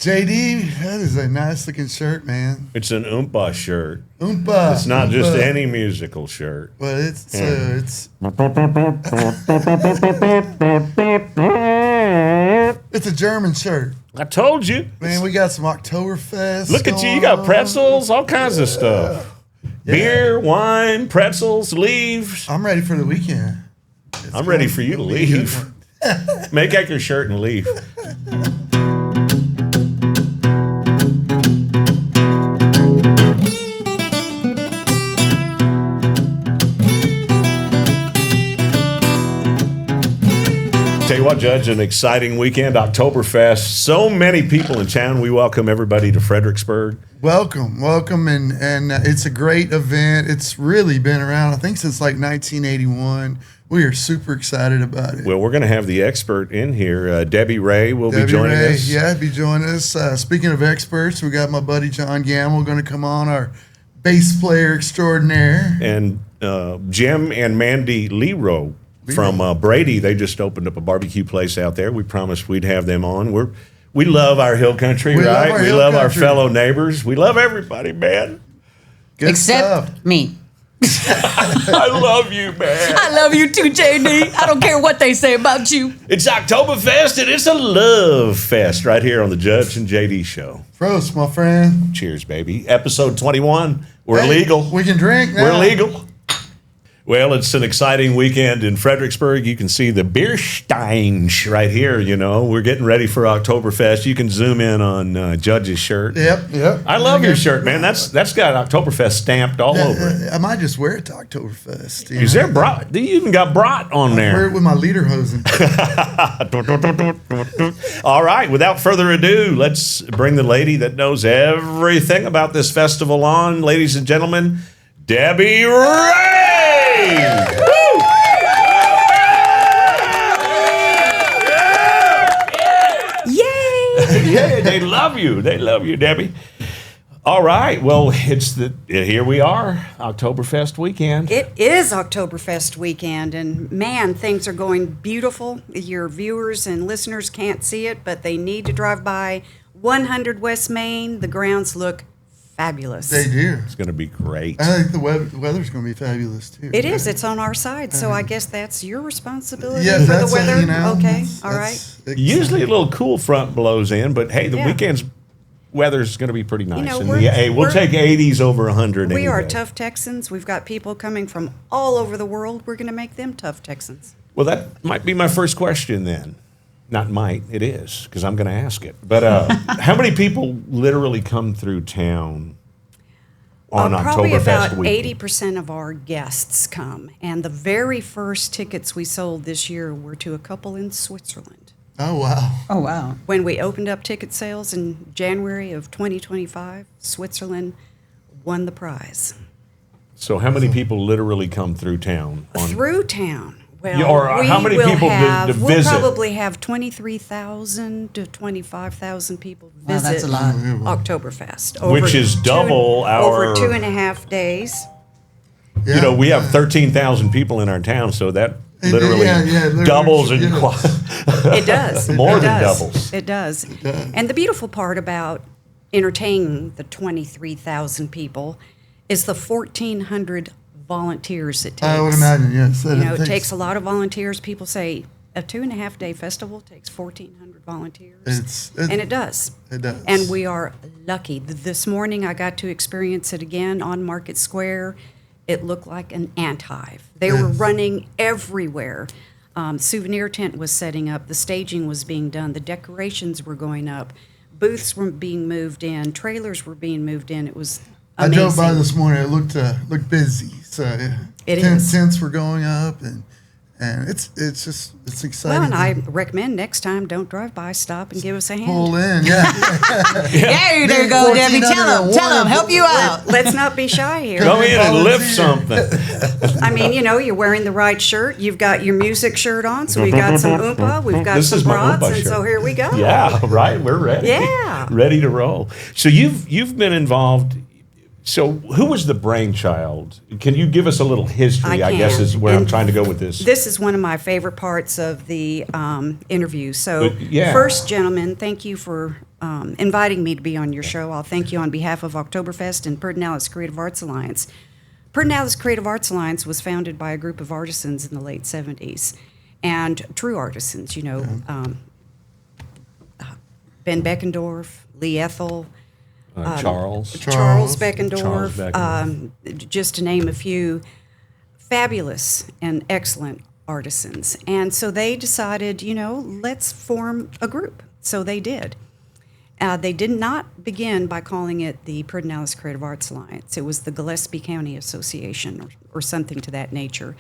JD, that is a nice looking shirt, man. It's an Oompa shirt. Oompa. It's not Oompa. just any musical shirt. But it's it's a German shirt. I told you. Man, we got some Oktoberfest. Look at you. You got pretzels, all kinds of stuff. Yeah. Beer, wine, pretzels, leaves. I'm ready for the weekend. I'm ready for you to leave. Make out your shirt and leave. Tell you what, Judge, an exciting weekend, Oktoberfest. So many people in town. We welcome everybody to Fredericksburg. Welcome, and it's a great event. It's really been around, I think, since like 1981. We are super excited about it. Well, we're going to have the expert in here. Debbie Reeh will be joining us. Yeah, be joining us. Speaking of experts, we got my buddy John Gammill going to come on, our bass player extraordinaire. And Jim and Mandy Lero from Brady, they just opened up a barbecue place out there. We promised we'd have them on. We love our hill country, right? We love our fellow neighbors. We love everybody, man. Good Except stuff. me. I love you, man. I love you too, JD. I don't care what they say about you. It's Oktoberfest, and it's a love fest right here on the Judge and JD Show. Prost, my friend. Cheers, baby. Episode 21. We're Hey, legal. We can drink now. We're legal. Well, it's an exciting weekend in Fredericksburg. You can see the beer steins right here, you know. We're getting ready for Oktoberfest. You can zoom in on Judge's shirt. Yep. I love your shirt, man. That's got Oktoberfest stamped all over it. I might just wear it to Oktoberfest. Is there brat? You even got brat on Wear there. it with my lederhosen. All right, without further ado, let's bring the lady that knows everything about this festival on. Ladies and gentlemen, Debbie Reeh! Yeah, they love you. They love you, Debbie. All right. Well, here we are, Oktoberfest weekend. It is Oktoberfest weekend, and man, things are going beautiful. Your viewers and listeners can't see it, but they need to drive by 100 West Main. The grounds look fabulous. They do. It's going to be great. I think the weather's going to be fabulous too. It is. It's on our side, so I guess that's your responsibility Yeah, for that's the weather. you know. Okay, all right. Usually a little cool front blows in, but hey, the Yeah. weekend's weather's going to be pretty nice. know, And we're- we'll take 80s over 100 We any are day. tough Texans. We've got people coming from all over the world. We're going to make them tough Texans. Well, that might be my first question then. Not might, it is, because I'm going to ask it. But how many people literally come through town on Probably Oktoberfest about weekend? 80% of our guests come. And the very first tickets we sold this year were to a couple in Switzerland. Oh wow. Oh, wow. When we opened up ticket sales in January of 2025, Switzerland won the prize. So how many people literally come through town? Through town. Well, Yeah, or how many will people to have, visit? We'll probably have 23,000 to 25,000 people Wow, visit that's a lot. Oktoberfest. Which is double our- Over 2.5 days. Yeah. You know, we have 13,000 people in our town, so that literally literally, doubles and yeah. It does. More It than does. doubles. It does. does. And the beautiful part about entertaining the 23,000 people is the 1,400 volunteers it takes. I would imagine, yes. You know, it takes a lot of volunteers. People say a 2.5-day festival takes 1,400 volunteers. And it does. It does. And we are lucky. This morning I got to experience it again on Market Square. It looked like an ant hive. They were running everywhere. Souvenir tent was setting up. The staging was being done. The decorations were going up. Booths were being moved in. Trailers were being moved in. It was I amazing. drove by this morning. It looked busy. So It is. tents were going up, and it's exciting. Well, and I recommend next time, don't drive by, stop and give us a hand. pull in. Yeah. There you go, Debbie. Tell them, help you out. Let's not be shy here. Go in and lift Volunteer. something. I mean, you know, you're wearing the right shirt. You've got your music shirt on, so we got some oompa, we've got This some is my brats, oompa and so shirt. here we go. Yeah, right. We're ready. Yeah. Ready to roll. So you've been involved. So, who was the brainchild? Can you give us a little history? I guess is where I'm trying to go with this. This is one of my favorite parts of the interview. So, Yeah. first, gentlemen, thank you for inviting me to be on your show. I'll thank you on behalf of Oktoberfest and Pedernales Creative Arts Alliance. Pedernales Creative Arts Alliance was founded by a group of artisans in the late 70s, and true artisans, you know, Ben Beckendorf, Lee Ethel, Charles Beckendorf, Beckendorf. just to name a few fabulous and excellent artisans. And so they decided, you know, let's form a group. So they did. They did not begin by calling it the Pedernales Creative Arts Alliance. It was the Gillespie County Association or something to that nature.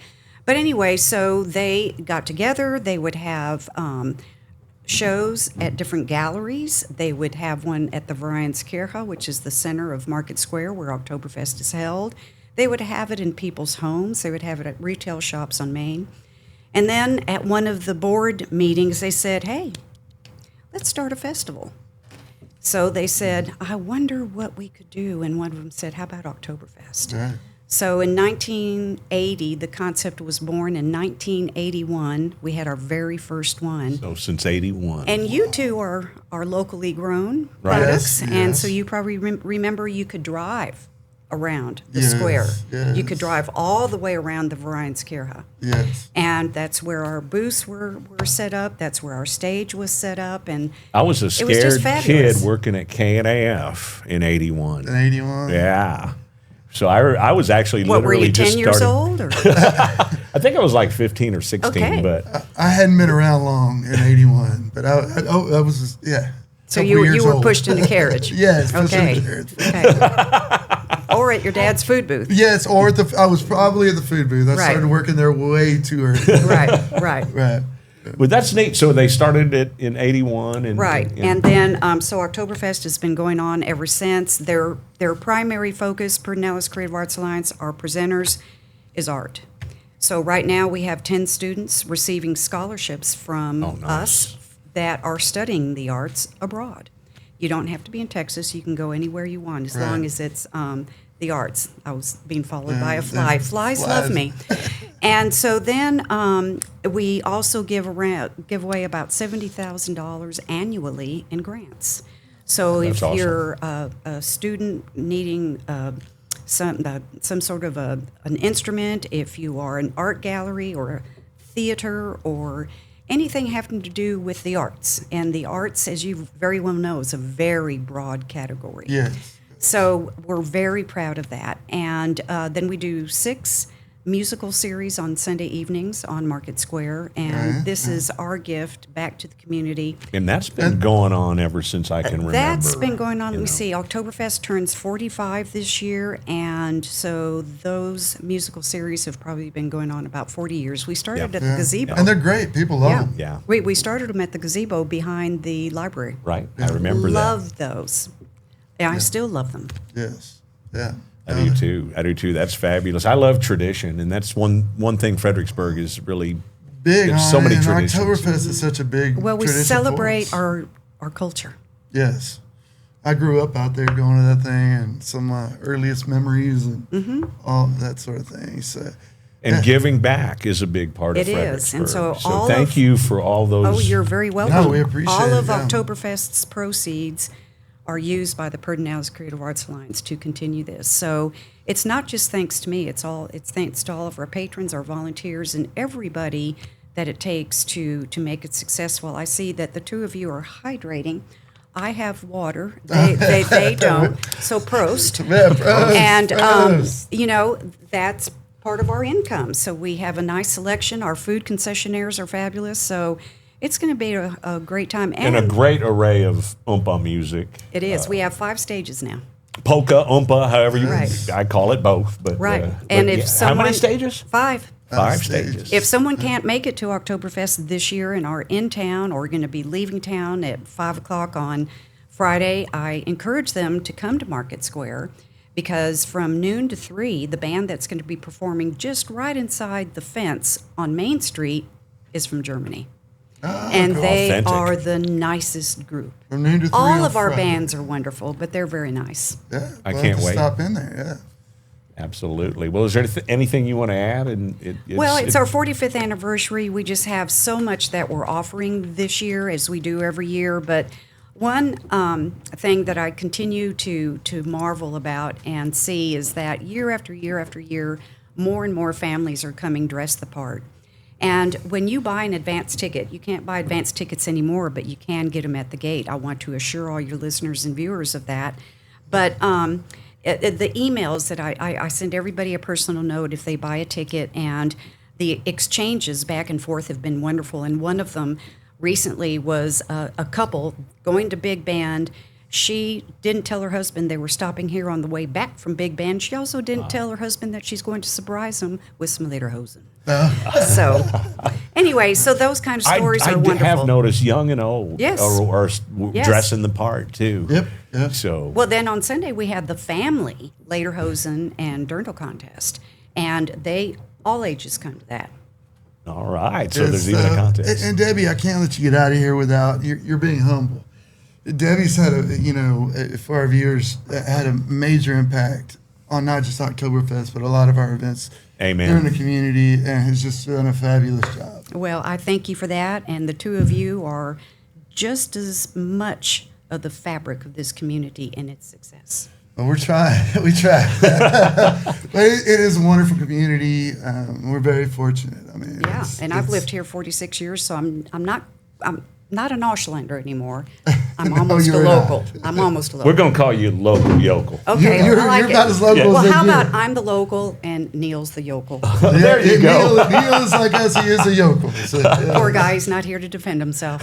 But anyway, so they got together. They would have shows at different galleries. They would have one at the Vereinskirche, which is the center of Market Square where Oktoberfest is held. They would have it in people's homes. They would have it at retail shops on Main. And then at one of the board meetings, they said, hey, let's start a festival. So they said, I wonder what we could do. And one of them said, how about Oktoberfest? Right. So in 1980, the concept was born. In 1981, we had our very first one. So since 81. And you two are locally grown Right. products. Yes, And yes. so you probably remember you could drive around the Yes, square. yes. You could drive all the way around the Vereinskirche. Yes. And that's where our booths were set up. That's where our stage was set up. And I was a it was just scared fabulous. kid working at KNAF in 81. In 81. Yeah. So I was actually what, were literally you 10 just years starting. old? Or? I think I was like 15 or 16, Okay. but I hadn't been around long in 81, but I was just, yeah. So couple you years were old. pushed in the carriage. Yes, pushed in Okay. the carriage. Okay. Or at your dad's food booth. Yes, or I was probably at the food booth. I Right. started working there way too early. Right. Right. but that's neat. So they started it in 81. Right. And then, so Oktoberfest has been going on ever since. Their primary focus, Pedernales Creative Arts Alliance, our presenters, is art. So right now we have 10 students receiving scholarships from Oh, nice. us that are studying the arts abroad. You don't have to be in Texas. You can go anywhere you want as Right. long as it's the arts. I was being followed by a Yeah, fly. yeah. Flies Flies. love me. And so then we also give away about $70,000 annually in grants. So That's if awesome. you're a student needing some sort of an instrument, if you are an art gallery or a theater or anything having to do with the arts, and the arts, as you very well know, is a very broad category. Yes. So we're very proud of that. And then we do 6 musical series on Sunday evenings on Market Square. And this is our gift back to the community. And that's been going on ever since I can remember. That's been going on. Let you me know. see. Oktoberfest turns 45 this year. And so those musical series have probably been going on about 40 years. We started at the gazebo. And they're great. People love them. Yeah. We started them at the gazebo behind the library. Right. I remember that. Love those. And I still love them. Yes. Yeah. I do too. I do too. That's fabulous. I love tradition, and that's one thing Fredericksburg is really Big. There's so many and traditions. Oktoberfest is such a big Well, we tradition for celebrate us. our culture. Yes. I grew up out there going to that thing and some of my earliest memories and Mm-hmm. all that sort of thing. So, and giving back is a big part of It Fredericksburg. is, and so all thank of- you for all those. Oh, you're very welcome. No, we appreciate all it, of yeah. Oktoberfest's proceeds are used by the Pedernales Creative Arts Alliance to continue this. So it's not just thanks to me. It's thanks to all of our patrons, our volunteers, and everybody that it takes to make it successful. I see that the two of you are hydrating. I have water. They don't. So Prost. Yeah, Prost, And Prost. that's part of our income. So we have a nice selection. Our food concessionaires are fabulous. So it's going to be a great time. and a great array of oompa music. It is. We have 5 stages now. Polka, oompa, however you Right. I call it both. But Right. but And if yeah. how someone many stages? 5. 5 stages. stages. If someone can't make it to Oktoberfest this year and are in town or going to be leaving town at 5 o'clock on Friday, I encourage them to come to Market Square because from noon to 3, the band that's going to be performing just right inside the fence on Main Street is from Germany. and they Authentic. are the nicest group. From noon to 3 All on of our Friday. bands are wonderful, but they're very nice. Yeah, I we'll can't have to wait. Stop in there. Yeah. Absolutely. Well, is there anything you want to add? And It's our 45th anniversary. We just have so much that we're offering this year, as we do every year. But one thing that I continue to marvel about and see is that year after year after year, more and more families are coming dressed the part. And when you buy an advance ticket, you can't buy advance tickets anymore, but you can get them at the gate. I want to assure all your listeners and viewers of that. But the emails that I send everybody a personal note if they buy a ticket, and the exchanges back and forth have been wonderful. And one of them recently was a couple going to Big Band. She didn't tell her husband they were stopping here on the way back from Big Band. She also didn't tell her husband that she's going to surprise him with some lederhosen. So, anyway, so those kind of stories are wonderful. I have noticed young and old Yes. are Yes. dressing the part too. Yep. Yep. So Well, then on Sunday we had the family lederhosen and dirndl contest, and all ages come to that. all right. So there's It's, even a contest. And Debbie, I can't let you get out of here without you're being humble. Debbie's had for our viewers, had a major impact on not just Oktoberfest, but a lot of our events Amen. here in the community, and has just done a fabulous job. Well, I thank you for that, and the two of you are just as much of the fabric of this community and its success. Well, we're trying. We try. But it is a wonderful community. We're very fortunate. I mean, Yeah, and I've lived here 46 years, so I'm not an Aushlander anymore. I'm No, almost a you're local. not. I'm almost a local. We're going to call you local yokel. Okay, You're I like about it. as local Well, as they how get. about I'm the local and Neil's the yokel? There you go. Neil is like us. He is a yokel. So, yeah. Poor guy, he's not here to defend himself.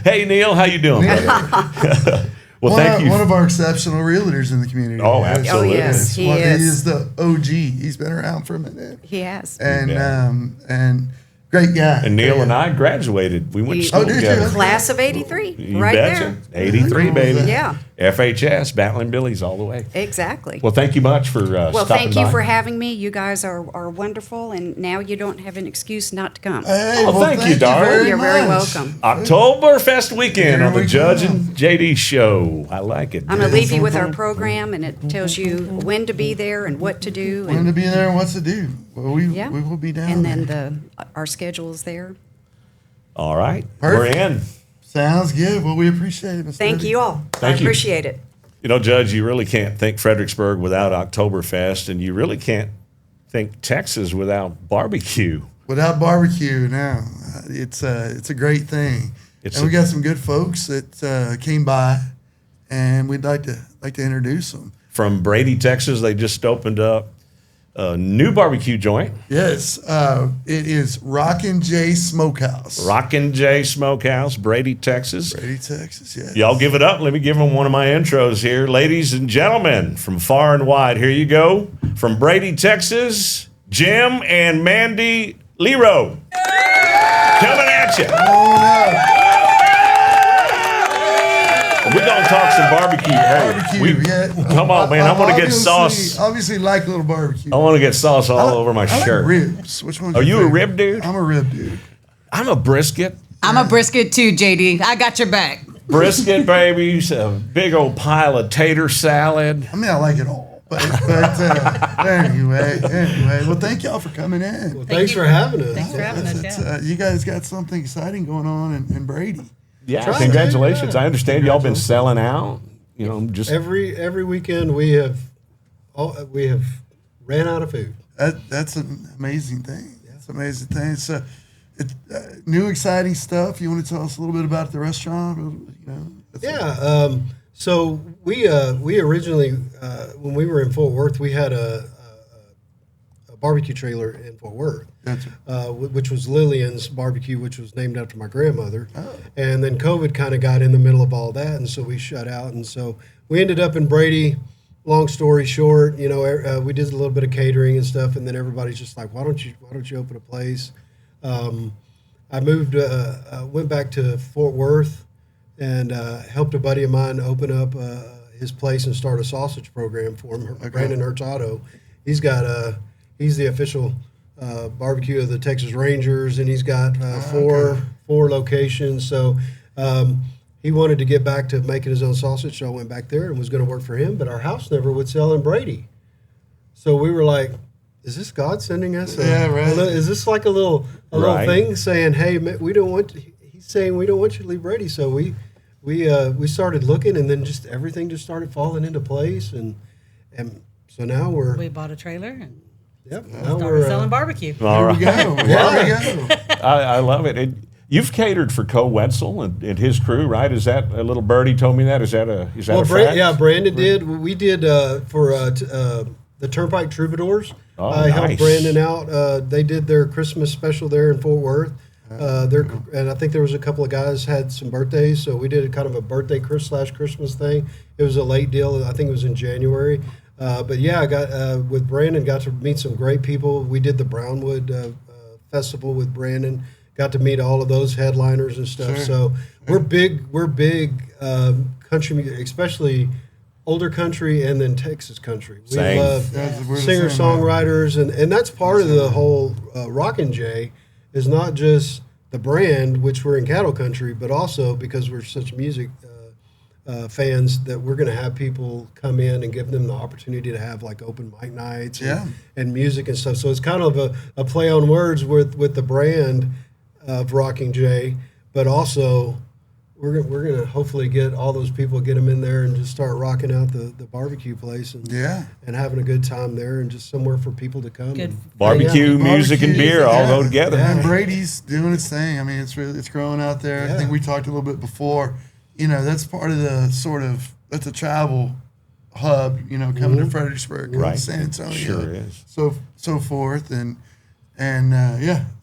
Hey, Neil, how you doing, brother? Well, thank you. One of our exceptional realtors in the community. Oh, Yes. absolutely. Oh, yes, he He is. is the OG. He's been around for a minute. He has. And Yeah. And great guy. And Neil and I graduated. We went to You- school Oh, did you? together. Class of 83, You right betcha. there. 83, baby. Yeah. FHS, Battling Billies all the way. Exactly. Well, thank you much for Well, stopping thank you by. for having me. You guys are wonderful, and now you don't have an excuse not to come. Hey, Oh, thank you, darling. very You're very much. welcome. Oktoberfest weekend Here on the we Judge go. and JD show. I like it. I'm going to leave you with our program, and it tells you when to be there and what to do. When to be there and what's to do. Well, we will be down And there. then our schedule is there. All right. Perfect. We're in. Sounds good. Well, we appreciate it. Ms. Thank Debbie. you all. Thank I you. appreciate it. You know, Judge, you really can't think Fredericksburg without Oktoberfest, and you really can't think Texas without barbecue. Without barbecue, no, it's a great thing. It's And we a- got some good folks that came by, and we'd like to introduce them. From Brady, Texas, they just opened up a new barbecue joint, Yes, it is Rockin' J Smokehouse. Rockin' J Smokehouse, Brady, Texas. Brady, Texas. Yes. Y'all give it up. Let me give them one of my intros here. Ladies and gentlemen, from far and wide, here you go. From Brady, Texas, Jim and Mandy Lero. Coming at you. We're going to talk some barbecue. Hey, Barbecue, yeah. Come on, man. I want to get sauce. Obviously, like little barbecue. I want to get sauce all over my I like shirt. ribs. Which one's Are your you a favorite? rib dude? I'm a rib dude. I'm a brisket. I'm a brisket too, JD. I got your back. Brisket, babies. A big old pile of tater salad. I mean, I like it all. But anyway. Well, thank y'all for coming in. Well, thanks for having us. Thanks for having us. You guys got something exciting going on in Brady. Yeah, Try it. congratulations. Yeah. I understand y'all been selling out. You know, just Every weekend we have ran out of food. That's an amazing thing. That's an amazing thing. It's new, exciting stuff. You want to tell us a little bit about the restaurant? So we originally when we were in Fort Worth, we had a barbecue trailer in Fort Worth, That's which was Lillian's Barbecue, which was named after my grandmother. And then COVID kind of got in the middle of all that, and so we shut out. And so we ended up in Brady. Long story short, we did a little bit of catering and stuff, and then everybody's just like, why don't you open a place? I moved, went back to Fort Worth, and helped a buddy of mine open up his place and start a sausage program for him. Brandon Hurtado, he's the official barbecue of the Texas Rangers, and he's got four 4 locations. So he wanted to get back to making his own sausage, so I went back there and was going to work for him. But our house never would sell in Brady. So we were like, is this God sending us? Is this like a little thing saying, hey, we don't want to, he's saying we don't want you to leave Brady. So we started looking, and then just everything just started falling into place. And so now we bought a trailer and now started selling barbecue. All right. There we go. I love it. You've catered for Cole Wetzel and his crew, right? Is that a little birdie told me that? Is that a fact? Yeah, Brandon did. We did for the Turnpike Troubadours. I helped Brandon out. They did their Christmas special there in Fort Worth. And I think there was a couple of guys had some birthdays, so we did a kind of a birthday Christmas thing. It was a late deal. I think it was in January. But yeah, I got with Brandon, got to meet some great people. We did the Brownwood Festival with Brandon. Got to meet all of those headliners and stuff. Sure. So we're big country music, especially older country and then Texas country. We Same. love singer-songwriters, and that's part of the whole Rockin' J is not just the brand, which we're in cattle country, but also because we're such music fans that we're going to have people come in and give them the opportunity to have like open mic nights and music and stuff. So it's kind of a play on words with the brand of Rockin' J, but also we're gonna hopefully get all those people, get them in there and just start rocking out the barbecue place and having a good time there and just somewhere for people to come. Barbecue, music, and beer all go together. Yeah, and Brady's doing its thing. I mean, it's growing out there. I think we talked a little bit before. You know, that's part of the that's a travel hub. You know, coming to Fredericksburg, going to San Antonio, sure is. So forth, and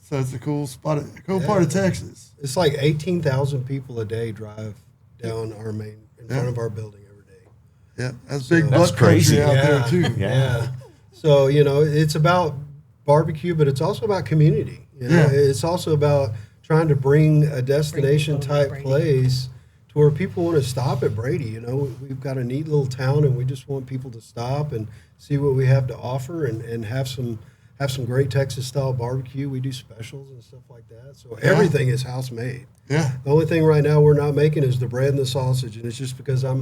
so it's a cool spot, part of Texas. It's like 18,000 people a day drive down our in front of our building every day. Yeah, that's big butt crazy country out there too. Yeah. So, you know, it's about barbecue, but it's also about community. You know? It's also about trying to bring a destination type place to where people want to stop at Brady. You know, we've got a neat little town, and we just want people to stop and see what we have to offer and have some great Texas style barbecue. We do specials and stuff like that. So everything is house made. Yeah. The only thing right now we're not making is the bread and the sausage, and it's just because I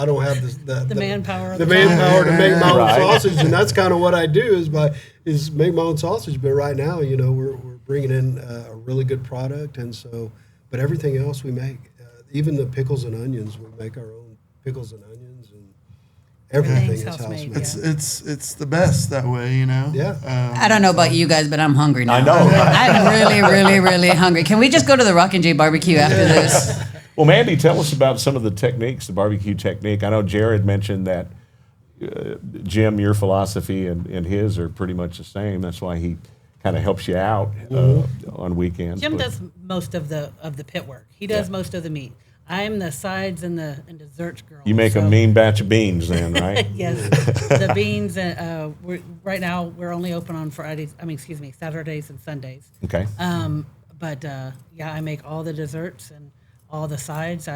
don't have the manpower to make my own sausage, and that's kind of what I do is make my own sausage. But right now, you know, we're bringing in a really good product, and so but everything else we make, even the pickles and onions, we make our own pickles and onions and. Everything is house made. It's the best that way, you know. Yeah. I don't know about you guys, but I'm hungry now. I know. I'm really, really, really hungry. Can we just go to the Rockin' J barbecue after this? Well, Mandy, tell us about some of the techniques, the barbecue technique. I know Jared mentioned that, Jim, your philosophy and his are pretty much the same. That's why he kind of helps you out on weekends. Jim does most of the pit work. He does most of the meat. I'm the sides and desserts girl. You make a mean batch of beans then, right? Yes, the beans. Right now we're only open on Saturdays and Sundays. Okay. But I make all the desserts and all the sides.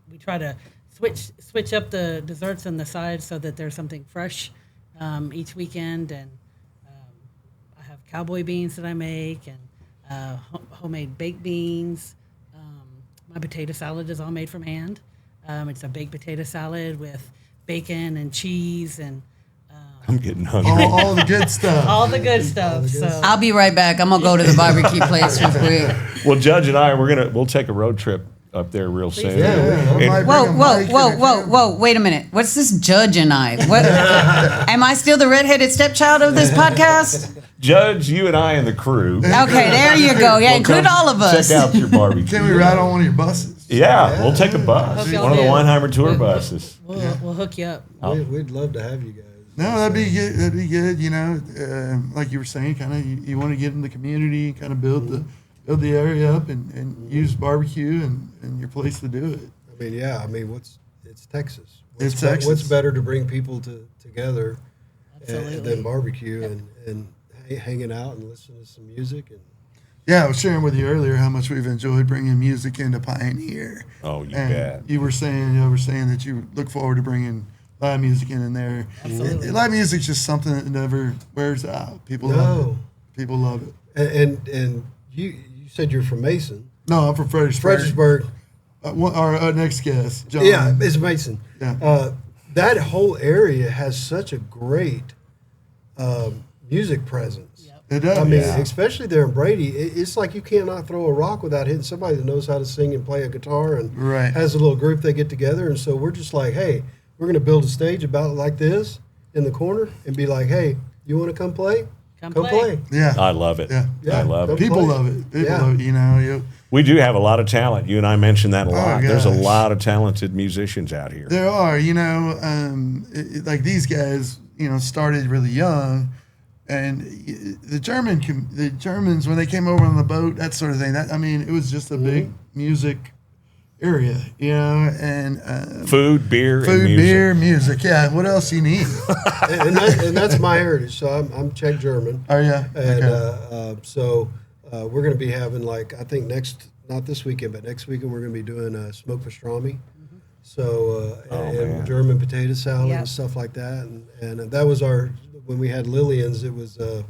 We try to switch up the desserts and the sides so that there's something fresh each weekend. And I have cowboy beans that I make and homemade baked beans. My potato salad is all made from hand. It's a baked potato salad with bacon and cheese and. I'm getting hungry. All the good stuff. All the good stuff. So I'll be right back. I'm gonna go to the barbecue place real quick. Well, Judge and I, we'll take a road trip up there real soon. Yeah. Whoa! Wait a minute. What's this Judge and I? What? Am I still the redheaded stepchild of this podcast? Judge, you and I and the crew. Okay, there you go. Yeah, include all of us. Check out your barbecue. Can we ride on one of your buses? Yeah, we'll take a bus. Hope y'all One of the do. Weinheimer tour buses. we'll hook you up. We'd love to have you guys. No, that'd be good. That'd be good. You know, like you were saying, kind of you want to get in the community, kind of build the area up, and use barbecue and your place to do it. It's Texas. It's Texas. What's better to bring people together Absolutely. than barbecue and hanging out and listening to some music and. Yeah, I was sharing with you earlier how much we've enjoyed bringing music into Pioneer. Oh, you and bet. You were saying that you look forward to bringing live music in there. Absolutely. Live music's just something that never wears out. People love it. People love it. And you said you're from Mason. No, I'm from Fredericksburg. Fredericksburg. Our next guest, John. Yeah, it's Mason. Yeah. That whole area has such a great music presence. It does. I mean, especially there in Brady, it's like you cannot throw a rock without hitting somebody that knows how to sing and play a guitar and has a little group they get together. And so we're just like, hey, we're going to build a stage about like this in the corner and be like, hey, you want to come play? Come play. Yeah. I love it. Yeah. I love it. People love it. People love it, you know. We do have a lot of talent. You and I mentioned that a lot. There's a gosh. lot of talented musicians out here. There are, you know, like these guys, you know, started really young. And the Germans, when they came over on the boat, that sort of thing, it was just a big music area, you know, and food, beer, music. Yeah, what else you need? and that's my heritage. So I'm Czech German. Oh yeah, and so we're going to be having I think not this weekend, but next weekend we're going to be doing smoked pastrami. So and German potato salad and stuff like that, and that was when we had Lillian's, it was our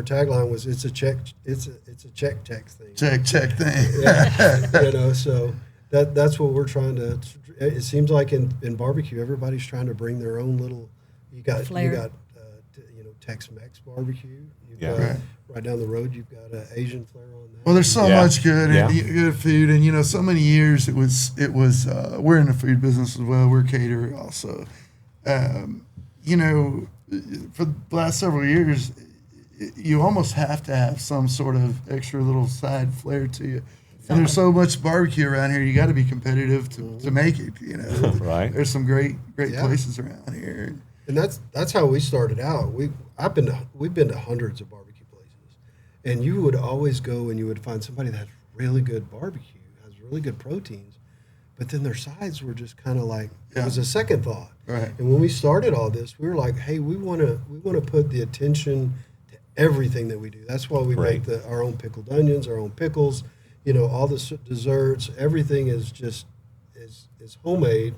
tagline was it's a Czech thing. Czech thing. Yeah. You know, so that's what we're trying to. It seems like in barbecue, everybody's trying to bring their own little. You got Tex-Mex barbecue. You've got, right down the road, you've got Asian flair on that. Well, there's so much good food, and you know, so many years it was. We're in the food business as well. We're caterer also. You know, for the last several years, you almost have to have some sort of extra little side flair to you. And there's so much barbecue around here, you got to be competitive to make it. You know, right? There's some great places around here, and that's how we started out. We've been to hundreds of barbecue places, and you would always go and you would find somebody that has really good barbecue, has really good proteins, but then their sides were just kind of like it was a second thought. Right. And when we started all this, we were like, hey, we want to put the attention to everything that we do. That's why we make our own pickled onions, our own pickles. You know, all the desserts, everything is just is homemade,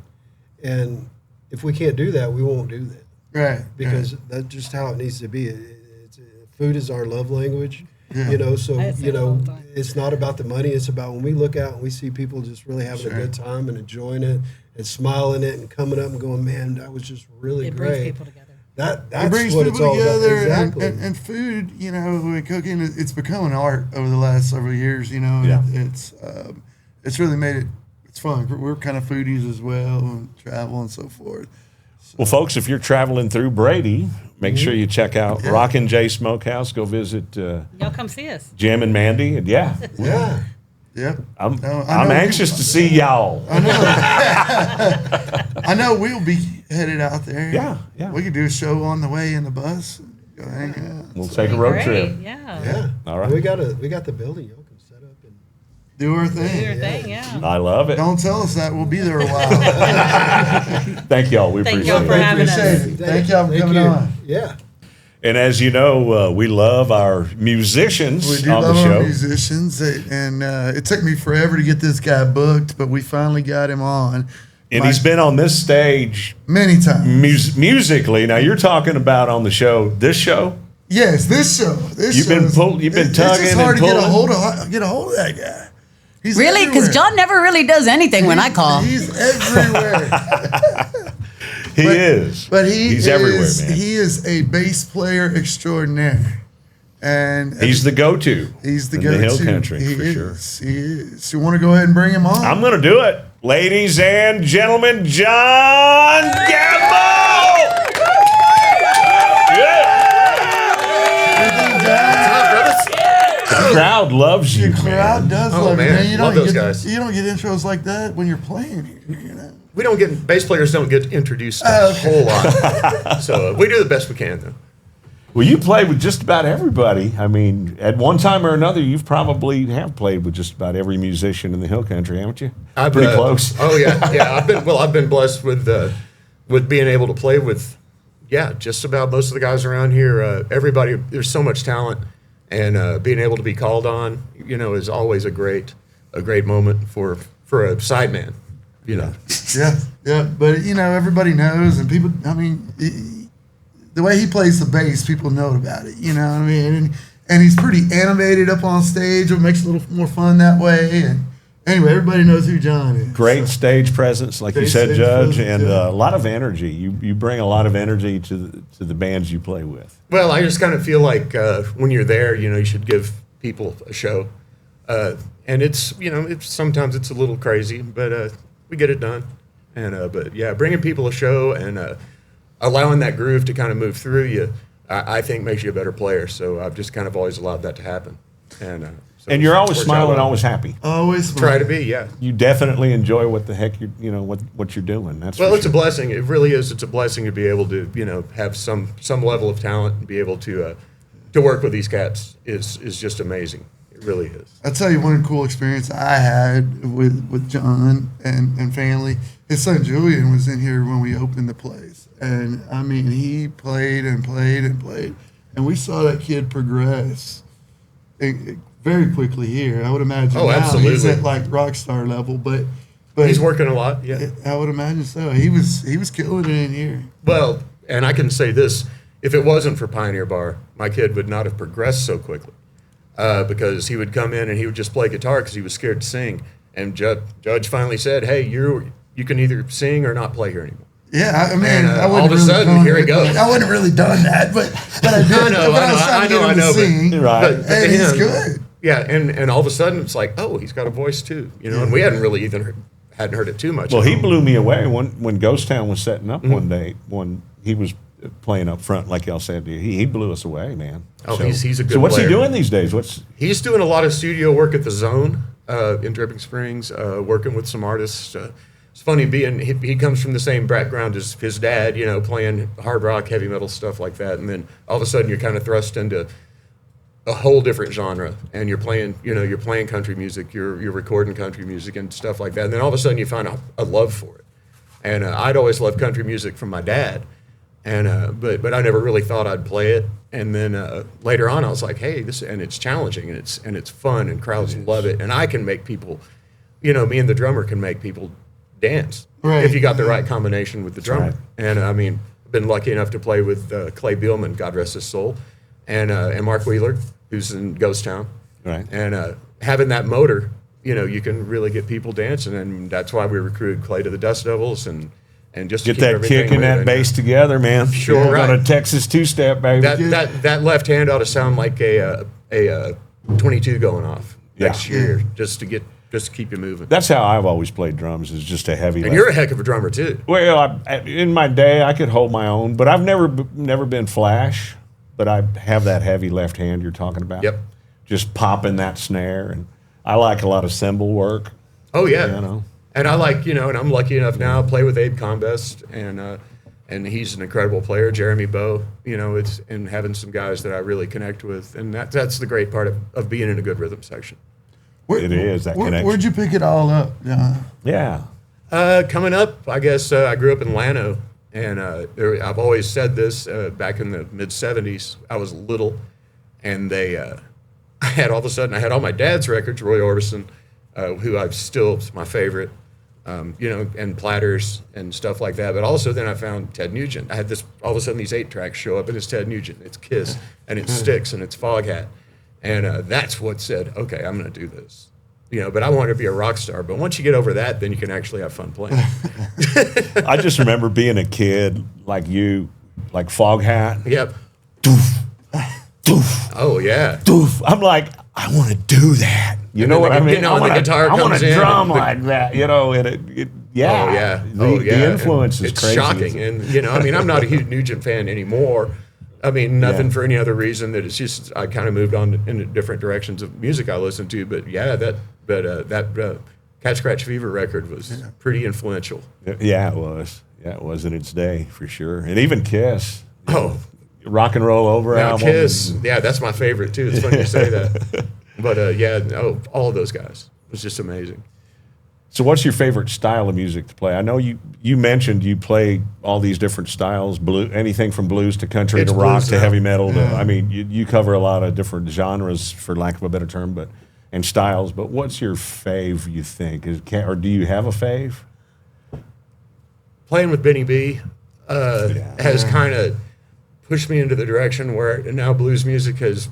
and if we can't do that, we won't do that. Right. Because that's just how it needs to be. Food is our love language. Yeah. You know, so you know, it's not about the money. It's about when we look out and we see people just really having a good time and enjoying it and smiling it and coming up and going, man, that was just really great. Brings people together. That's brings what people it's all together, about. Exactly. And food, you know, and cooking, it's become an art over the last several years. You know, it's really made it. It's fun. We're kind of foodies as well, and travel and so forth. Well, folks, if you're traveling through Brady, make sure you check out Rockin' J Smokehouse. Go visit Y'all come see us. Jim and Mandy, and Yeah. I'm anxious to see y'all. I know. I know we'll be headed out there. Yeah. We could do a show on the way in the bus. And go hang out. We'll take a road trip. Yeah. All right. We got the building. Y'all can set up and Do our thing. Do your thing, yeah. I love it. Don't tell us that. We'll be there a while. Thank y'all. We Thank appreciate y'all for it. having us. Appreciate it. Thank y'all for Thank coming you. on. Yeah. And as you know, we love our musicians We do on the love show. our musicians, and it took me forever to get this guy booked, but we finally got him on. And he's been on this stage Many times. musically. Now you're talking about on the show, this show. Yes, this show. You've been tugging It's just hard and to pulling. get a hold of that guy. He's Really? Because everywhere. John never really does anything when I call. He's everywhere. He is. But he's everywhere, man. He is a bass player extraordinaire. And He's the go-to. He's the in go-to. the hill country, He for is. sure. He is. You want to go ahead and bring him on? I'm going to do it. Ladies and gentlemen, John Gammill! The crowd loves you, The crowd man. does Oh, love you, man. man. You Love don't those get, guys. You don't get intros like that when you're playing here, you know. We don't get bass players don't get introduced a whole lot, so we do the best we can though. Well, you play with just about everybody. I mean, at one time or another, you've probably have played with just about every musician in the hill country, haven't you? Pretty close. Oh yeah. I've been blessed with being able to play with just about most of the guys around here. Everybody, there's so much talent, and being able to be called on, you know, is always a great moment for a sideman. You know. Yeah. But, you know, everybody knows, and people, I mean, the way he plays the bass, people know about it, you know what I mean? and he's pretty animated up on stage. It makes it a little more fun that way. And anyway, everybody knows who John is. Great stage presence, like you Great said, stage Judge, presence, and yeah. a lot of energy. You bring a lot of energy to the bands you play with. Well, I just kind of feel like when you're there, you should give people a show. And it's, sometimes it's a little crazy, but we get it done. And but yeah, bringing people a show and allowing that groove to kind of move through you, I think makes you a better player. So I've just kind of always allowed that to happen. And you're always works out smiling, well. always happy. Always Try to be, yeah. You definitely enjoy what the heck what you're doing. That's Well, for it's sure. a blessing. It really is. It's a blessing to be able to, have some level of talent and be able to work with these cats is just amazing. It really is. I'll tell you one cool experience I had with John and family. His son Julian was in here when we opened the place. And, I mean, he played and played and played. And we saw that kid progress very quickly here. I would imagine Oh, now absolutely. he's at, like, rock star level. But He's working a lot, yeah. I would imagine so. He was killing it in here. Well, and I can say this. If it wasn't for Pioneer Bar, my kid would not have progressed so quickly because he would come in and he would just play guitar because he was scared to sing. And Judge finally said, hey, you can either sing or not play here anymore. Yeah, I mean, And, I wouldn't all of a really sudden, done here he it. goes. I wouldn't really done that, but I did. I know, But I was trying to get him to but- sing. Right. But Hey, to he's him, good. Yeah, and all of a sudden it's like, oh, he's got a voice too, and we hadn't really hadn't heard it too much. Well, he blew me away when Ghost Town was setting up Mm-hmm. one day when he was playing up front, like y'all said. He blew us away, man. Oh, he's a good So what's player. he doing these days? He's doing a lot of studio work at the Zone in Dripping Springs, working with some artists. It's funny he comes from the same background as his dad, playing hard rock, heavy metal stuff like that, and then all of a sudden you're kind of thrust into a whole different genre, and you're playing country music, you're recording country music and stuff like that, and then all of a sudden you find a love for it. And I'd always loved country music from my dad, and but I never really thought I'd play it. And then later on, I was like, hey, it's challenging and it's fun and crowds love it, and I can make people, me and the drummer can make people dance if you got the right combination with the drummer. right. And I mean, I've been lucky enough to play with Clay Beelman, God rest his soul, and Mark Wheeler, who's in Ghost Town. Right. And having that motor, you can really get people dancing, and that's why we recruited Clay to the Dust Devils and just to Get keep that everything kick and that moving. bass together, man. Sure, We're right. on a Texas two-step, baby. That left hand ought to sound like a 22 going off next Yeah. year, just to keep you moving. That's how I've always played drums, is just a heavy. And left. you're a heck of a drummer too. Well, in my day, I could hold my own, but I've never been flash. But I have that heavy left hand you're talking about. Yep. Just popping that snare, and I like a lot of cymbal work. Oh yeah. And I like, and I'm lucky enough now to play with Abe Combest, and he's an incredible player. Jeremy Bowe, and having some guys that I really connect with, and that's the great part of being in a good rhythm section. It is that connection. Where'd you pick it all up, John? Yeah. Coming up, I guess I grew up in Llano, and I've always said this. Back in the mid '70s, I was little, and I had all my dad's records, Roy Orbison, who I've still is my favorite, and Platters and stuff like that. But also then I found Ted Nugent. I had all of a sudden these 8-tracks show up, and it's Ted Nugent, it's Kiss, and it's Styx, and it's Foghat, and that's what said, okay, I'm going to do this. But I wanted to be a rock star. But once you get over that, then you can actually have fun playing. I just remember being a kid like you, like Foghat. Yep. Doof, doof, Oh yeah. doof. I'm like, I want to do that. You And know then what I mean? and the guitar I want comes to in drum and like that. And yeah. Oh yeah. The influence is it's crazy. shocking. And I'm not a huge Nugent fan anymore. I mean, nothing for any other reason that it's just I kind of moved on in different directions of music I listen to. But yeah, that Cat Scratch Fever record was pretty influential. Yeah, it was. Yeah, it was in its day for sure. And even Kiss. Oh, Rock and Roll Over now album. Kiss. Yeah, that's my favorite too. It's funny you say that. But all of those guys. It was just amazing. So what's your favorite style of music to play? I know you mentioned you play all these different styles, anything from blues to country It's to rock blues to now. heavy metal. I mean, you cover a lot of different genres, for lack of a better term, and styles. But what's your fave, you think? Or do you have a fave? Playing with Benny B has kind of pushed me into the direction where now blues music has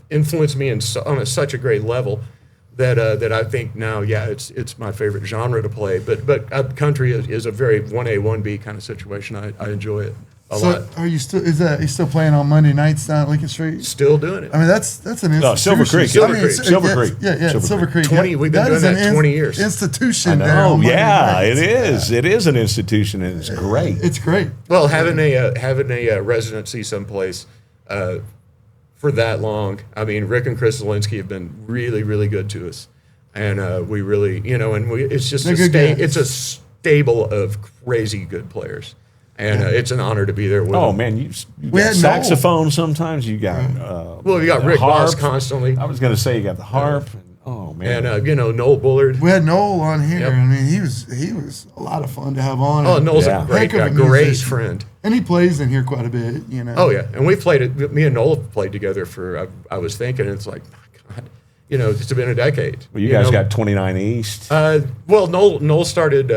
influenced me on such a great level that I think now, it's my favorite genre to play. But country is a very 1A, 1B kind of situation. I enjoy it a lot. Are you still? You still playing on Monday nights down at Lincoln Street? Still doing it. I mean, that's an institution. Silver Creek. Silver Creek. Yeah, Silver Creek. 20. We've been doing that 20 years. Institution. Oh yeah, it is. It is an institution, and it's great. It's great. Well, having a residency someplace for that long. I mean, Rick and Chris Zielinski have been really, really good to us, and we really, it's just it's a stable of crazy good players, and it's an honor to be there with them. Oh man, you got saxophone sometimes. You got we got Rick harp. Boss constantly. I was going to say you got the harp. Oh man, and Noel Bullard. We had Noel on here. Yep. I mean, he was a lot of fun to have on. Oh, Noel's a great musician. friend. And he plays in here quite a bit, Oh yeah, and we played it. Me and Noel played together for. I was thinking, it's like, my God, it's been a decade. Well, you guys got 29 East. Well, Noel started.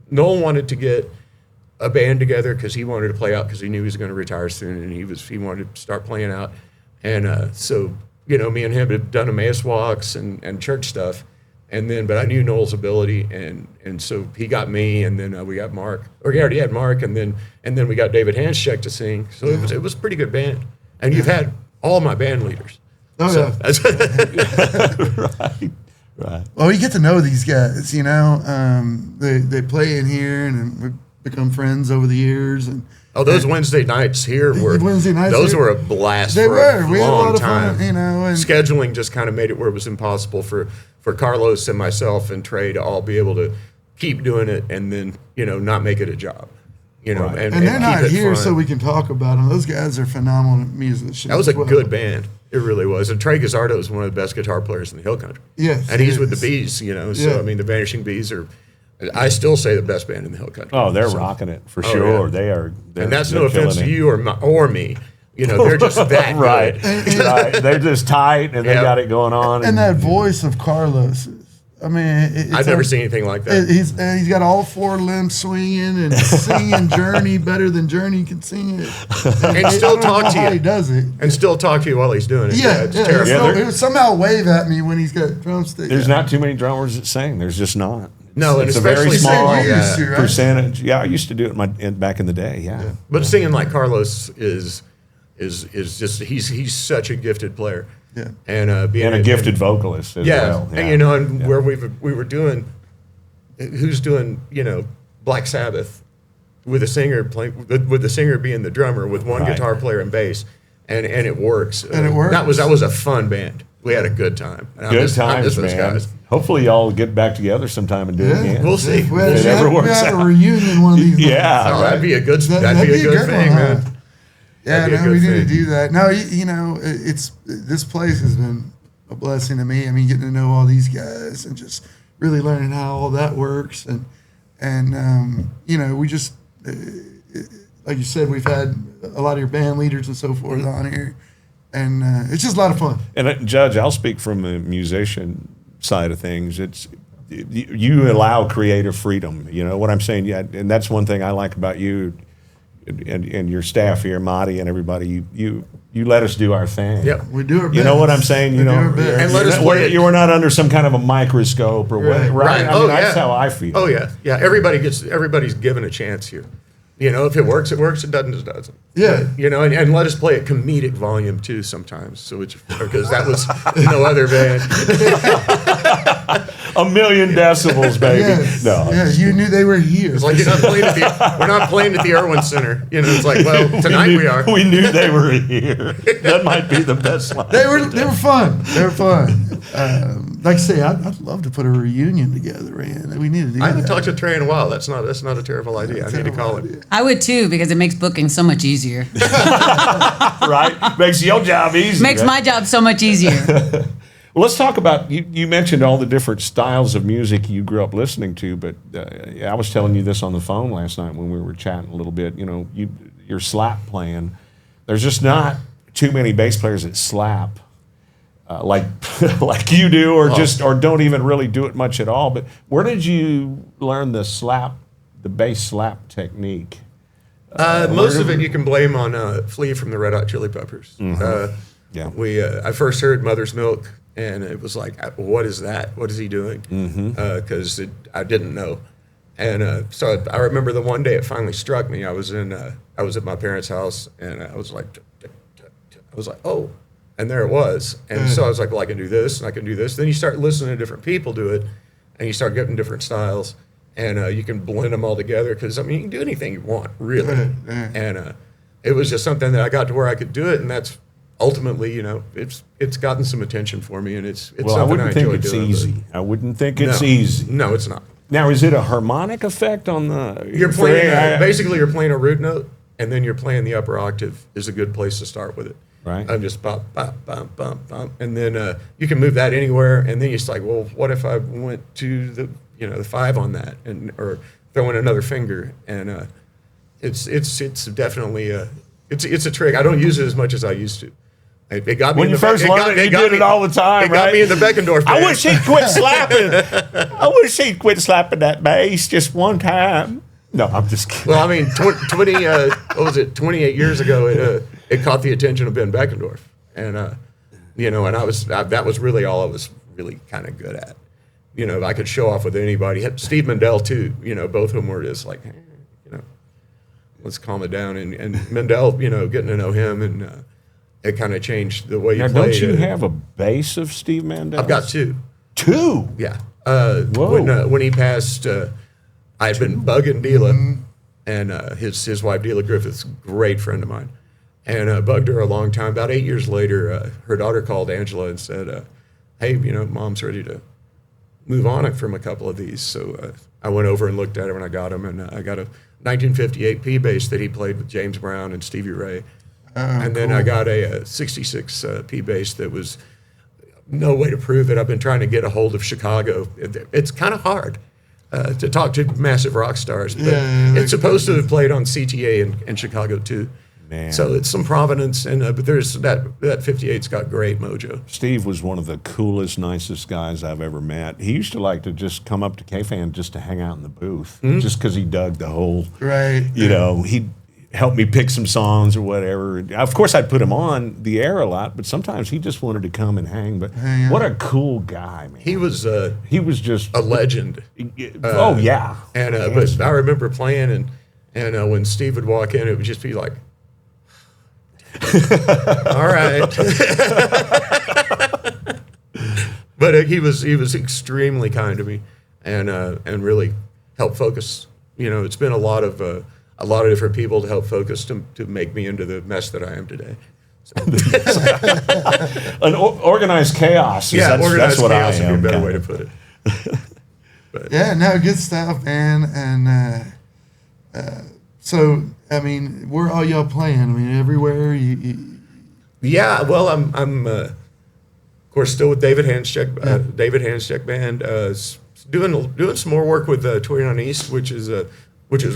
Noel wanted to get a band together because he wanted to play out because he knew he was going to retire soon, and he wanted to start playing out, and so me and him had done Emmaus walks and church stuff. But I knew Noel's ability, and so he got me, and then we got Mark. Or he already had Mark, and then we got David Hanschek to sing. So it was a pretty good band. And you've had all my band leaders. Oh so Right. Well, we get to know these guys. They play in here, and we've become friends over the years. And those Wednesday nights here were a blast. They were. We had a long lot of time. fun. And scheduling just kind of made it where it was impossible for Carlos and myself and Trey to all be able to keep doing it and then not make it a job. Right. And they're not here so we can talk about them. Those guys are phenomenal musicians. That was a good band. It really was. And Trey Gazzardo is one of the best guitar players in the Hill Country. Yes. And he's with the Bees, So, I mean, the Vanishing Bees are, I still say, the best band in the Hill Country. Oh, they're rocking it for sure. Yeah. They are. And that's no offense to you or me. They're just that right. good. Right. They're just tight, and they got it going on. And that voice of Carlos. I mean, I've never seen anything like that. He's got all four limbs swinging and singing Journey better than Journey can sing it. And still talk to you. How he does it. And still talk to you while he's doing it. Yeah, It's terrible. He would somehow wave at me when he's got drumsticks. There's not too many drummers that sing. There's just not. No, it's and a very especially small right? percentage. Yeah, I used to do it back in the day. Yeah. But singing like Carlos is just he's such a gifted player. Yeah. And being a gifted vocalist as well. Yeah. And where we were doing, who's doing Black Sabbath with a singer playing with the singer being the drummer with one guitar player and bass, and it works. And it works. That was a fun band. We had a good time. And Good times, man. Guys. Hopefully, y'all get back together sometime and do it again. We'll see. We If it ever works have out. a reunion one of these nights. Yeah. Oh, that'd be a good thing, one, man. huh? Yeah, That'd be a no, we good need to thing. do that. No, this place has been a blessing to me. I mean, getting to know all these guys and just really learning how all that works. And we just, like you said, we've had a lot of your band leaders and so forth on here. And it's just a lot of fun. And Judge, I'll speak from the musician side of things. You allow creative freedom. You know what I'm saying? Yeah, and that's one thing I like about you and your staff here, Marty and everybody. You let us do our thing. Yep. We do our best. You know what I'm saying? We do our best. And let us play it. You were not under some kind of a microscope or what, right? I mean, that's how I feel. Oh yeah, yeah. Everybody's given a chance here. If it works, it works. It doesn't, it doesn't. Yeah. And let us play at comedic volume too sometimes. So because that was no other band. 1,000,000 decibels, baby. Yes. No. Yeah, you knew they were here. It's like we're not playing at the Irwin Center. It's like, well, tonight we are. We knew they were here. That might be the best line. They were fun. They were fun. Like I say, I'd love to put a reunion together, man. We need to do that. I haven't talked to Trey in a while. That's not a terrible idea. I need to call it. I would too, because it makes booking so much easier. Right? Makes your job easier. Makes my job so much easier. Well, let's talk about, you mentioned all the different styles of music you grew up listening to, but I was telling you this on the phone last night when we were chatting a little bit. Your slap playing, there's just not too many bass players that slap like you do, or don't even really do it much at all. But where did you learn the bass slap technique? Most of it you can blame on Flea from the Red Hot Chili Peppers. I first heard Mother's Milk, and it was like, what is that? What is he doing? Because I didn't know. And so I remember the one day it finally struck me. I was at my parents' house, and I was like, oh, and there it was. And so I was like, well, I can do this, and I can do this. Then you start listening to different people do it, and you start getting different styles, and you can blend them all together. Because I mean, you can do anything you want, really. And it was just something that I got to where I could do it, and that's ultimately, it's gotten some attention for me, and it's well, something I wouldn't think it's easy. I wouldn't think it's easy. No, it's not. Now, is it a harmonic effect on the? You're playing basically you're playing a root note, and then you're playing the upper octave is a good place to start with it. Right. I'm just bop, bop, bop, bop, bop, and then you can move that anywhere, and then you're just like, well, what if I went to the the 5 on that, and or throw in another finger, and it's definitely it's a trick. I don't use it as much as I used to. It got me when you first learned it, you did it all the time, it right? Got me in the Beckendorf band. I wish he'd quit slapping. I wish he'd quit slapping that bass just one time. No, I'm just kidding. Well, I mean, 28 years ago, it caught the attention of Ben Beckendorf, and that was really all I was really kind of good at. I could show off with anybody. Steve Mandel too. Both of them were just like, let's calm it down. And Mandel, getting to know him, and it kind of changed the way you play. Don't you have a bass of Steve Mandel? I've got 2. 2? Yeah. Whoa. When he passed, I had been bugging Dela, and his wife, Dela Griffiths, great friend of mine, and bugged her a long time. About 8 years later, her daughter called Angela and said, hey, Mom's ready to move on from a couple of these. So I went over and looked at her when I got him, and I got a 1958 P bass that he played with James Brown and Stevie Ray. And then I got a 66 P bass that was no way to prove it. I've been trying to get a hold of Chicago. It's kind of hard to talk to massive rock stars, but it's supposed to have played on CTA in Chicago too. Man. So it's some Providence, and but there's that 58's got great mojo. Steve was one of the coolest, nicest guys I've ever met. He used to like to just come up to K-Fan just to hang out in the booth, just because he dug the whole. Right. He'd help me pick some songs or whatever. Of course, I'd put him on the air a lot, but sometimes he just wanted to come and hang. But what a cool guy, man! He was just a legend. Oh yeah. And but I remember playing, and when Steve would walk in, it would just be like, all right. But he was extremely kind to me, and really helped focus. It's been a lot of different people to help focus to make me into the mess that I am today. So. An organized chaos. Organized that's what chaos I am. would be a better way to put it. But. Yeah, no, good stuff, man. And so, I mean, where are y'all playing? I mean, everywhere. Yeah, well, I'm of course still with David Hanscheck, David Hanscheck Band, doing some more work with 29 East, which is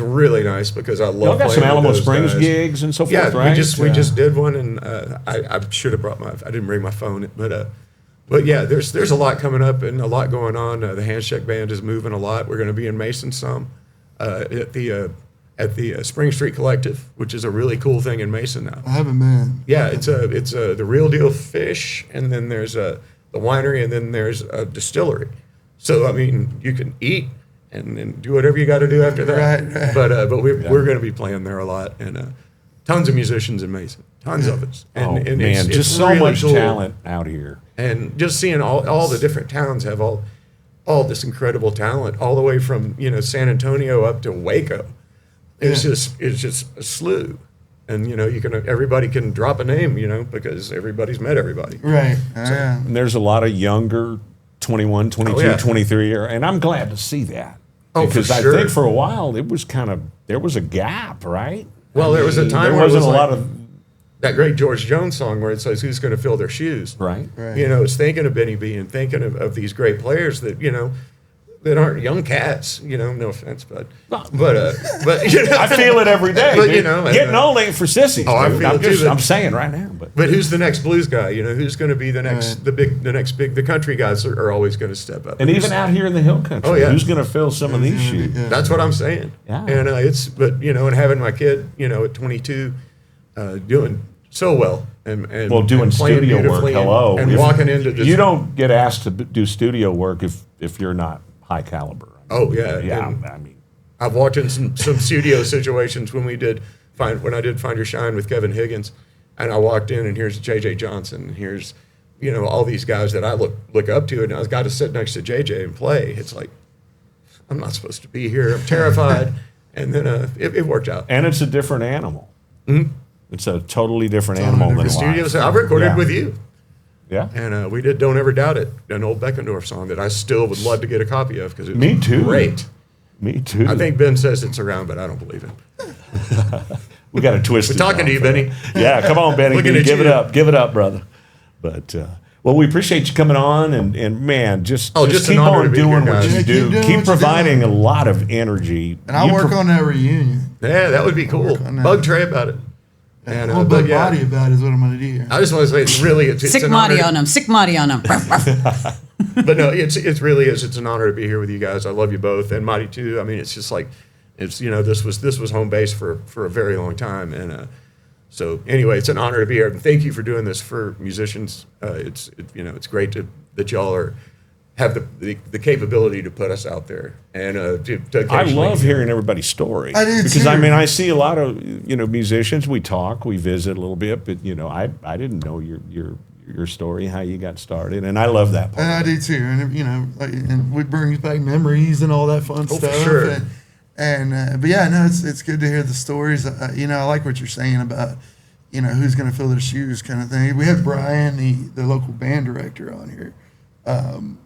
really nice because I love. Y'all got some playing Alamo with those Springs guys. gigs and so forth, Yeah, right? we just did one, and I should have brought I didn't bring my phone, but yeah, there's a lot coming up and a lot going on. The Hanscheck Band is moving a lot. We're going to be in Mason some at the Spring Street Collective, which is a really cool thing in Mason now. I haven't been. Yeah, it's the Real Deal Fish, and then there's the winery, and then there's a distillery. So I mean, you can eat and then do whatever you got to do after that. Right. But we're going to be playing there a lot, and tons of musicians in Mason, tons of us. And, man, it's just so really much cool. talent out here. And just seeing all the different towns have all this incredible talent, all the way from San Antonio up to Waco. It's just a slew, and everybody can drop a name, because everybody's met everybody. Right. And there's a lot of younger 21, 22, 23 and I'm glad to see that. Oh, because for sure. I think for a while it was there was a gap, right? Well, there was a time there where wasn't it was a lot like of that great George Jones song where it says, "Who's going to fill their shoes?" right. Right. It's thinking of Benny B and thinking of these great players that that aren't young cats. You know, no offense, but you know, I feel it every day. But, dude. you know, Getting old ain't for sissies. Oh, I dude. feel I'm it too, but- I'm saying right now, but But who's the next blues guy? You know, who's going to be the next, the country guys are always going to step up. and even out here in the hill country, Oh, yeah. who's going to fill some of these shoes? That's what I'm saying. Yeah. And but you know, and having my kid, you know, at 22, doing so well and Well, doing and playing studio work, beautifully hello. and If- walking into this. You don't get asked to do studio work if you're not high caliber. Oh yeah, Yeah, and I mean, I've walked in some studio situations when I did Find Your Shine with Kevin Higgins, and I walked in and here's JJ Johnson, and here's, you know, all these guys that I look up to, and I got to sit next to JJ and play. It's like, I'm not supposed to be here. I'm terrified, and then it worked out. and it's a different animal. Mm-hmm. It's a totally different Totally animal than The different. studios. live. I've recorded Yeah. with you, Yeah. and we did "Don't Ever Doubt It," an old Beckendorf song that I still would love to get a copy of because it's Me too. great. Me too. I think Ben says it's around, but I don't believe him. we got to twist. We're it talking down to you, for Benny. that. Yeah, come on, Benny. Looking at Give you. it up, brother. But well, we appreciate you coming on, and man, just Just an keep honor to on be doing here, what guys. you Yeah, do. keep doing Keep what you're providing doing. a lot of energy. And I'll work on that reunion. Yeah, that would be cool. work on that. Bug Trey about it. And I'll but bug yeah, body about it is what I'm going to do. I just want to say it's Sick an Marty honor. on him. Sick Marty on him. But no, it really is. It's an honor to be here with you guys. I love you both, and Marty too. I mean, it's just like you know, this was home base for a very long time, and so anyway, it's an honor to be here. And thank you for doing this for musicians. You know, it's great that y'all have the capability to put us out there, and to I occasionally- love hearing everybody's story. I do because too. I mean I see a lot of musicians. We talk, we visit a little bit, but I didn't know your story, how you got started, and I love that part. And I do too. And you know, and it brings back memories and all that fun Oh, for stuff. sure. But yeah, no, it's good to hear the stories. You know, I like what you're saying about, you know, who's going to fill their shoes kind of thing. We had Brian, the local band director, on here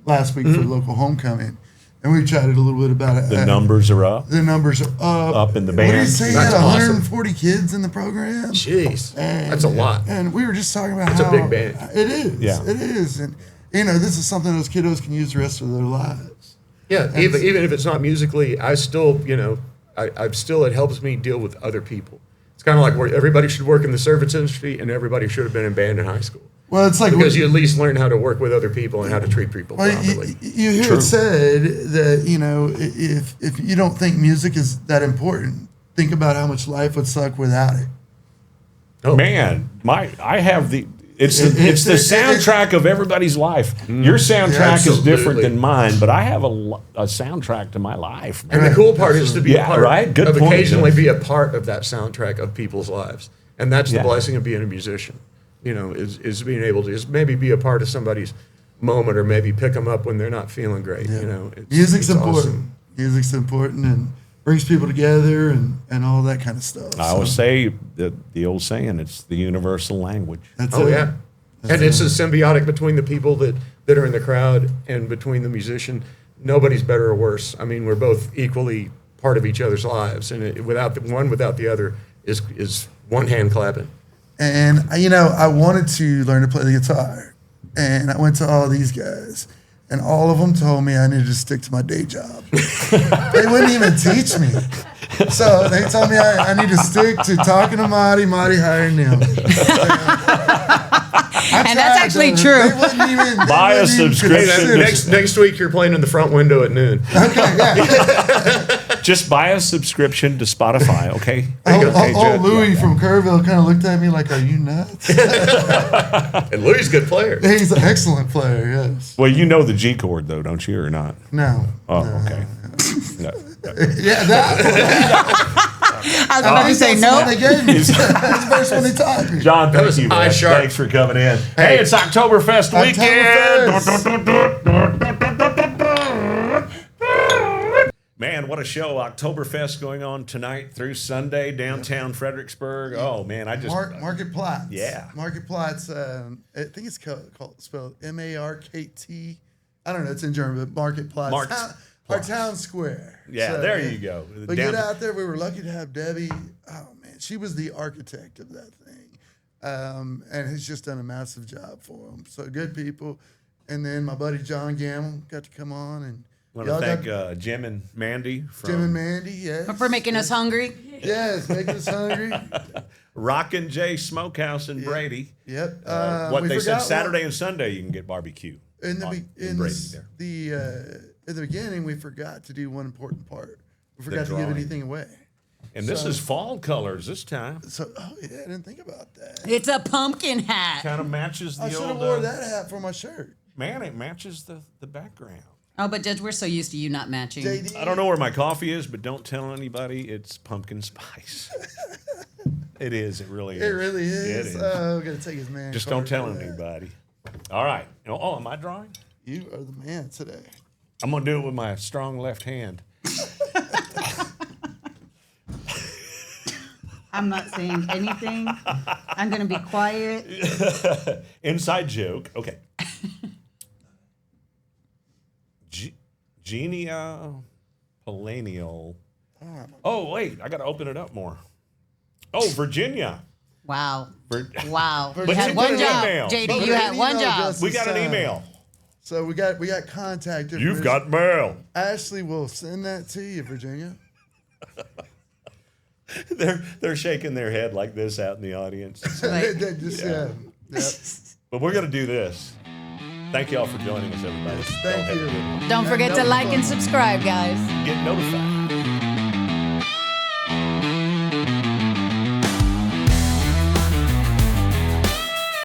last week for Mm-hmm. local homecoming, and we chatted a little bit about it. The numbers are up. The numbers are up. In the What did he band. say? He That's had awesome. 140 kids in the program. Jeez, And- that's a lot. And we were just talking about It's a how big band. It is. Yeah. It is. And you know, this is something those kiddos can use the rest of their lives. Yeah, even if it's not musically, I still, you know, it helps me deal with other people. It's kind of like where everybody should work in the service industry, and everybody should have been in band in high school Well, it's like because you at least learn how to work with other people and how to treat people well, properly. you hear True. it said that, you know, if you don't think music is that important, think about how much life would suck without it. Oh. Man, I have it's the It's- soundtrack of everybody's life. Your soundtrack is different Absolutely. than mine, but I have a soundtrack to my life. Man. And the cool part is to be Yeah, a part right? Good of point, occasionally Jeff. be a part of that soundtrack of people's lives. And that's the Yeah. blessing of being a musician, you know, is being able to just maybe be a part of somebody's moment or maybe pick them up when they're not feeling great, you know. Music's it's important. awesome. Music's important and brings people together and all that kind of stuff. I always say the old saying, it's the universal language. That's Oh it. yeah, and it's a symbiotic between the people that are in the crowd and between the musician. Nobody's better or worse. I mean, we're both equally part of each other's lives, and without the other is one hand clapping. And you know, I wanted to learn to play the guitar, and I went to all these guys, and all of them told me I needed to stick to my day job. They wouldn't even teach me, so they told me I need to stick to talking to Marty hiring them. And that's actually true. They wouldn't even Buy a subscription. Hey, next week you're playing in the front window at noon. Just buy a subscription to Spotify, okay? Old Okay, Jeff. Louis from Kerrville kind of looked at me like, "Are you nuts?" And Louis is a good player. He's an excellent player. Yes. Well, you know the G chord, though, don't you, or not? No. Oh, okay. No. Yeah, that. I was about to say That's no. the one they gave me. That's the first one they taught me. John, thank was you, high man. sharp. Thanks for coming in. Hey, it's Oktoberfest weekend. Man, what a show. Oktoberfest going on tonight through Sunday, downtown Fredericksburg. Oh, man, I just... Marketplatz. Yeah. Marketplatz. I think it's spelled M-A-R-K-T. I don't know. It's in German, but Marketplatz. Our town square. Yeah, there you go. But get out there. We were lucky to have Debbie. Oh, man. She was the architect of that thing. And has just done a massive job for them. So good people. And then my buddy John Gammill got to come on and Want to thank Jim and Mandy from Jim and Mandy, yes. For making us hungry. Yes, making us hungry. Rockin' J Smokehouse in Brady. Yep. What we they said forgot Saturday and Sunday you can get barbecue. In Brady there. the beginning, we forgot to do one important part. We forgot to give drawing. anything away. And this is fall colors this time. So, oh yeah, I didn't think about that. It's a pumpkin hat. Kind of matches the I should old. have wore that hat for my shirt. Man, it matches the background. Oh, but Judge, we're so used to you not matching. JD, I don't know where my coffee is, but don't tell anybody it's pumpkin spice. It is. It really is. It really is. It is. Oh, we're gonna take his man. Just card don't tell for that. anybody. All right. Oh, am I drawing? You are the man today. I'm gonna do it with my strong left hand. I'm not saying anything. I'm going to be quiet. Inside joke. Okay. Genia Polanial. Oh, wait. I got to open it up more. Oh, Virginia. Wow. But Wow. You you had one did an job, email. JD. But You we had had one email job. address. We got an email. So we got contact. You've got mail. Ashley will send that to you, Virginia. They're shaking their head like this out in the audience. Like- Yep. But we're going to do this. Thank you all for joining us, everybody. Thank Y'all have a you. good one. Don't forget to like and subscribe, guys. Get notified.